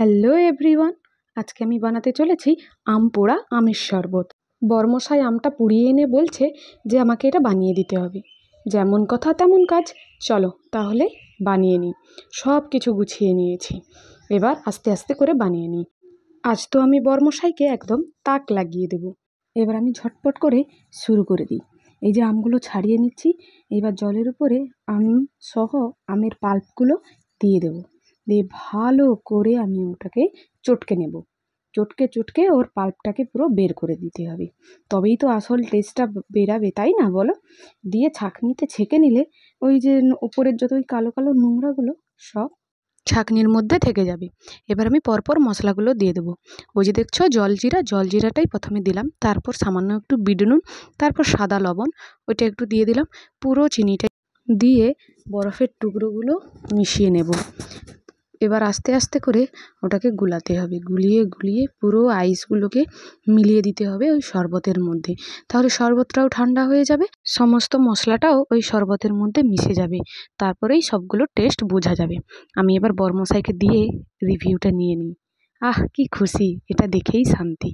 Hello everyone, আজকে আমি বানাতে চলেছি আম পোড়া আমের শরবত। বরমশাই আমটা পুড়িয়ে এনে বলছে যে আমাকে এটা বানিয়ে দিতে হবে। যেমন কথা তেমন কাজ, চলো তাহলে বানিয়ে নিই। সব কিছু গুছিয়ে নিয়েছি, এবার আস্তে আস্তে করে বানিয়ে নিই। আজ তো আমি বরমশাইকে একদম তাক লাগিয়ে দেব। এবার আমি ঝটপট করে শুরু করে দিই। এই যে আমগুলো ছাড়িয়ে নিচ্ছি, এবার জলের উপরে আম সহ আমের পাল্পগুলো দিয়ে দেবো। দিয়ে ভালো করে আমি ওটাকে চটকে নেব। চটকে চটকে ওর পাল্পটাকে পুরো বের করে দিতে হবে, তবেই তো আসল টেস্টটা বেরাবে, তাই না বলো? দিয়ে ছাঁকনিতে ছেঁকে নিলে ওই যে উপরের যত ওই কালো কালো নোংরাগুলো সব ছাঁকনির মধ্যে থেকে যাবে। এবার আমি পরপর মশলাগুলো দিয়ে দেবো। ওই যে দেখছো জলজিরাটাই প্রথমে দিলাম, তারপর সামান্য একটু বিট নুন, তারপর সাদা লবণ ওইটা একটু দিয়ে দিলাম। পুরো চিনিটা দিয়ে বরফের টুকরোগুলো মিশিয়ে নেব। এবার আস্তে আস্তে করে ওটাকে গুলাতে হবে, গুলিয়ে গুলিয়ে পুরো আইসগুলোকে মিলিয়ে দিতে হবে ওই শরবতের মধ্যে। তাহলে শরবতটাও ঠান্ডা হয়ে যাবে, সমস্ত মশলাটাও ওই শরবতের মধ্যে মিশে যাবে, তারপরেই সবগুলো টেস্ট বোঝা যাবে। আমি এবার বরমশাইকে দিয়ে রিভিউটা নিয়ে নিই। আহ কি খুশি, এটা দেখেই শান্তি।